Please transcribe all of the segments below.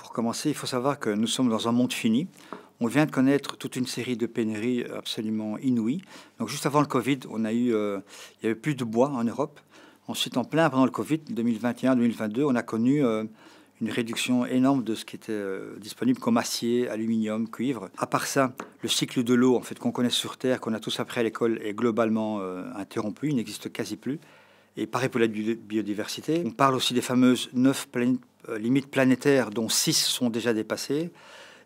Pour commencer, il faut savoir que nous sommes dans un monde fini. On vient de connaître toute une série de pénuries absolument inouïes. Donc juste avant le Covid, il y avait plus de bois en Europe. Ensuite, en plein pendant le Covid, 2021-2022, on a connu une réduction énorme de ce qui était disponible comme acier, aluminium, cuivre. À part ça, le cycle de l'eau, en fait, qu'on connaît sur Terre, qu'on a tous appris à l'école, est globalement interrompu. Il n'existe quasi plus. Et pareil pour la biodiversité. On parle aussi des fameuses 9 limites planétaires, dont 6 sont déjà dépassées.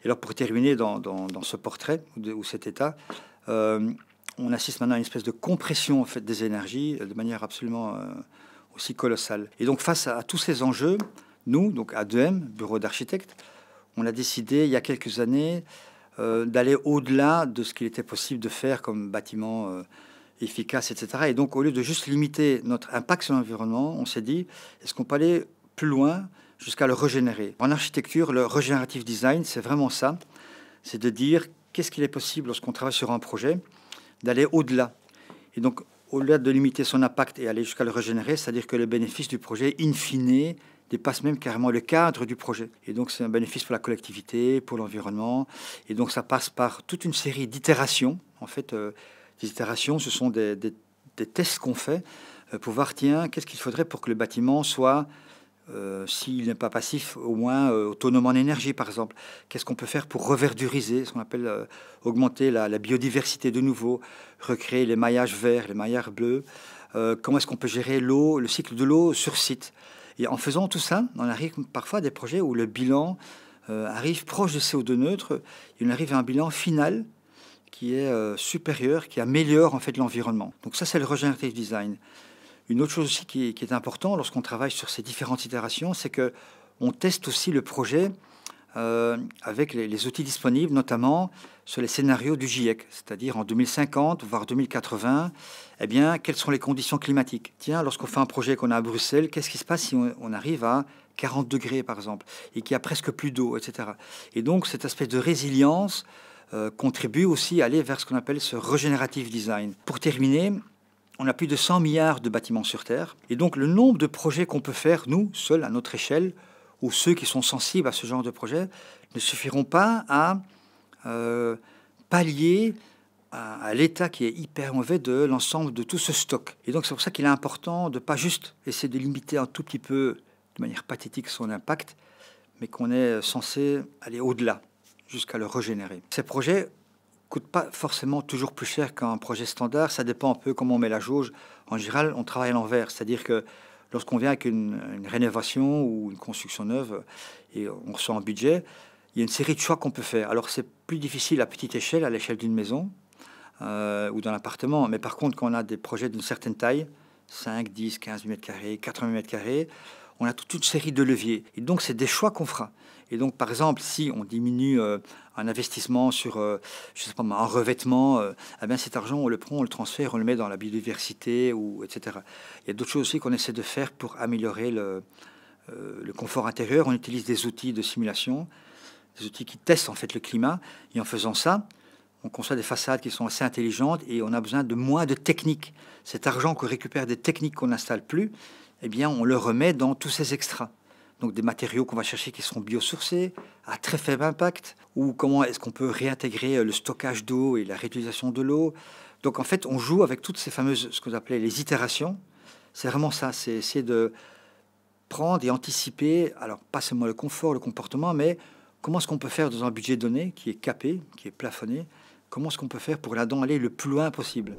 Et alors, pour terminer dans ce portrait ou cet état, on assiste maintenant à une espèce de compression en fait, des énergies de manière absolument aussi colossale. Et donc, face à tous ces enjeux, nous, donc ADEM, Bureau d'architectes, on a décidé il y a quelques années d'aller au-delà de ce qu'il était possible de faire comme bâtiment efficace, etc. Et donc, au lieu de juste limiter notre impact sur l'environnement, on s'est dit, est-ce qu'on peut aller plus loin jusqu'à le régénérer? En architecture, le regenerative design, c'est vraiment ça. C'est de dire, qu'est-ce qu'il est possible lorsqu'on travaille sur un projet, d'aller au-delà. Et donc, au-delà de limiter son impact et aller jusqu'à le régénérer, c'est-à-dire que le bénéfice du projet, in fine, dépasse même carrément le cadre du projet. Et donc, c'est un bénéfice pour la collectivité, pour l'environnement. Et donc, ça passe par toute une série d'itérations, en fait, des itérations, ce sont des tests qu'on fait pour voir, tiens, qu'est-ce qu'il faudrait pour que le bâtiment soit, s'il n'est pas passif, au moins autonome en énergie, par exemple. Qu'est-ce qu'on peut faire pour reverduriser, ce qu'on appelle augmenter la biodiversité de nouveau, recréer les maillages verts, les maillages bleus. Comment est-ce qu'on peut gérer l'eau, le cycle de l'eau sur site? Et en faisant tout ça, on arrive parfois à des projets où le bilan arrive proche de CO2 neutre, et on arrive à un bilan final qui est supérieur, qui améliore en fait l'environnement. Donc ça, c'est le regenerative design. Une autre chose aussi qui est important lorsqu'on travaille sur ces différentes itérations, c'est que on teste aussi le projet avec les outils disponibles, notamment sur les scénarios du GIEC, c'est-à-dire en 2050, voire 2080, eh bien, quelles sont les conditions climatiques? Tiens, lorsqu'on fait un projet qu'on a à Bruxelles, qu'est-ce qui se passe si on arrive à 40 degrés, par exemple, et qu'il y a presque plus d'eau, etc. Et donc, cet aspect de résilience contribue aussi à aller vers ce qu'on appelle ce regenerative design. Pour terminer, on a plus de 100 milliards de bâtiments sur Terre. Et donc, le nombre de projets qu'on peut faire, nous, seuls, à notre échelle, ou ceux qui sont sensibles à ce genre de projet, ne suffiront pas à pallier à l'état qui est hyper mauvais de l'ensemble de tout ce stock. Et donc, c'est pour ça qu'il est important de ne pas juste essayer de limiter un tout petit peu, de manière pathétique, son impact, mais qu'on est censé aller au-delà, jusqu'à le régénérer. Ces projets coûtent pas forcément toujours plus cher qu'un projet standard. Ça dépend un peu comment on met la jauge. En général, on travaille à l'envers. C'est-à-dire que lorsqu'on vient avec une rénovation ou une construction neuve et on reçoit un budget, il y a une série de choix qu'on peut faire. Alors, c'est plus difficile à petite échelle, à l'échelle d'une maison ou d'un appartement. Mais par contre, quand on a des projets d'une certaine taille, 5, 10, 15 mètres carrés, 80 mètres carrés, on a toute une série de leviers. Et donc, c'est des choix qu'on fera. Et donc, par exemple, si on diminue un investissement sur, je sais pas, un revêtement, eh bien, cet argent, on le prend, on le transfère, on le met dans la biodiversité, ou, etc. Il y a d'autres choses aussi qu'on essaie de faire pour améliorer le confort intérieur. On utilise des outils de simulation, des outils qui testent en fait le climat. Et en faisant ça, on conçoit des façades qui sont assez intelligentes et on a besoin de moins de techniques. Cet argent qu'on récupère des techniques qu'on n'installe plus, eh bien, on le remet dans tous ces extras. Donc des matériaux qu'on va chercher qui seront biosourcés, à très faible impact, ou comment est-ce qu'on peut réintégrer le stockage d'eau et la réutilisation de l'eau. Donc en fait, on joue avec toutes ces fameuses, ce que vous appelez les itérations. C'est vraiment ça, c'est essayer de prendre et anticiper, alors pas seulement le confort, le comportement, mais comment est-ce qu'on peut faire dans un budget donné qui est capé, qui est plafonné, comment est-ce qu'on peut faire pour là-dedans aller le plus loin possible.